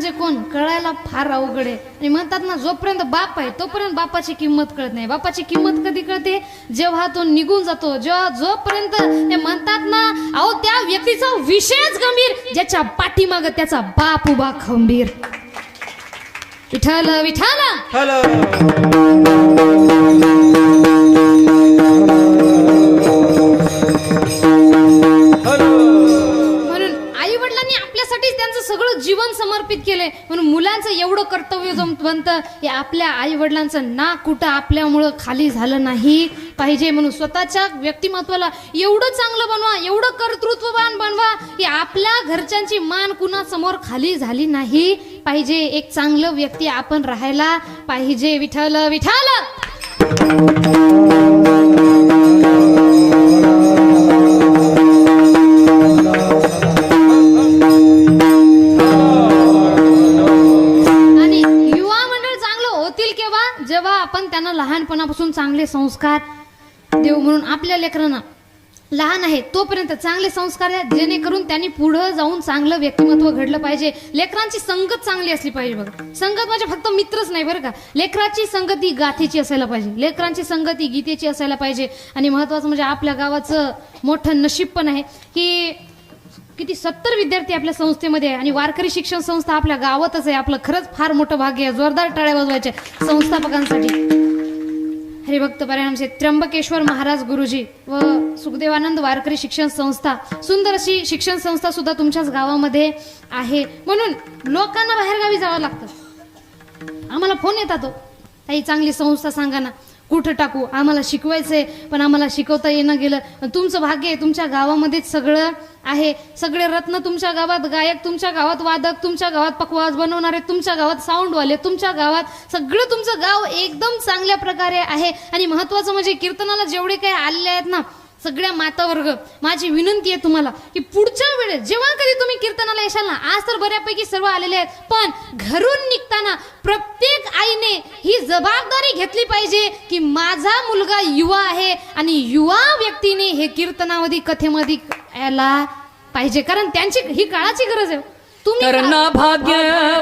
म्हणजे कोण कळायला फार अवघड आहे. आणि म्हणतात ना, जोपर्यंत बाप आहे तोपर्यंत बापाची किंमत कळत नाही. बापाची किंमत कधी कळते? जेव्हा तो निघून जातो. जेव्हा जोपर्यंत ते म्हणतात ना, अहो त्या व्यक्तीचा विषयच गंभीर ज्याच्या पाठीमाग त्याचा बाप उभा खंबीर. विठ्ठल विठ्ठल. सगळं जीवन समर्पित केले म्हणून मुलांचं एवढं कर्तव्य बनतं की आपल्या आई वडिलांचं ना कुठं आपल्यामुळं खाली झालं नाही पाहिजे. म्हणून स्वतःच्या व्यक्तिमत्वाला एवढं चांगलं बनवा, एवढं कर्तृत्ववान बनवा की आपल्या घरच्यांची मान कुणासमोर खाली झाली नाही पाहिजे. एक चांगलं व्यक्ती आपण राहायला पाहिजे. विठ्ठल विठ्ठल. जेव्हा आपण त्यांना लहानपणापासून चांगले संस्कार देऊ. म्हणून आपल्या लेकरांना लहान आहे तोपर्यंत चांगले संस्कार द्या, जेणेकरून त्यांनी पुढे जाऊन चांगलं व्यक्तिमत्व घडलं पाहिजे. लेकरांची संगत चांगली असली पाहिजे. बघा, संगत म्हणजे फक्त मित्रच नाही बरं का. लेकराची संगत ही गाथेची असायला पाहिजे, लेकरांची संगत ही गीतेची असायला पाहिजे. आणि महत्वाचं म्हणजे आपल्या गावाचं मोठं नशीब पण आहे की किती 70 विद्यार्थी आपल्या संस्थेमध्ये आहे आणि वारकरी शिक्षण संस्था आपल्या गावातच आहे. आपलं खरंच फार मोठं भाग्य आहे. जोरदार टाळ्या वाजवायच्या संस्थापकांसाठी. हरिभक्त परिणामचे त्र्यंबकेश्वर महाराज गुरुजी व सुखदेवानंद वारकरी शिक्षण संस्था, सुंदर अशी शिक्षण संस्था सुद्धा तुमच्याच गावामध्ये आहे. म्हणून लोकांना बाहेरगावी जावं लागतं. आम्हाला फोन येतात, ताई चांगली संस्था सांगा ना, कुठं टाकू, आम्हाला शिकवायचंय पण आम्हाला शिकवता येणं गेलं. तुमचं भाग्य आहे, तुमच्या गावामध्येच सगळं आहे. सगळे रत्न तुमच्या गावात, गायक तुमच्या गावात, वादक तुमच्या गावात, पखवाज बनवणारे तुमच्या गावात, साऊंडवाले तुमच्या गावात, सगळं तुमचं गाव एकदम चांगल्या प्रकारे आहे. आणि महत्वाचं म्हणजे कीर्तनाला जेवढे काही आलेले आहेत ना सगळ्या माता वर्ग, माझी विनंती आहे तुम्हाला की पुढच्या वेळेस जेव्हा कधी तुम्ही कीर्तनाला येशाल ना, आज तर बऱ्यापैकी सर्व आलेले आहेत, पण घरून निघताना प्रत्येक आईने ही जबाबदारी घेतली पाहिजे की माझा मुलगा युवा आहे आणि युवा व्यक्तीने हे कीर्तनामध्ये कथेमध्ये यायला पाहिजे. कारण त्यांची ही काळाची गरज आहे. तुम्ही भाग्य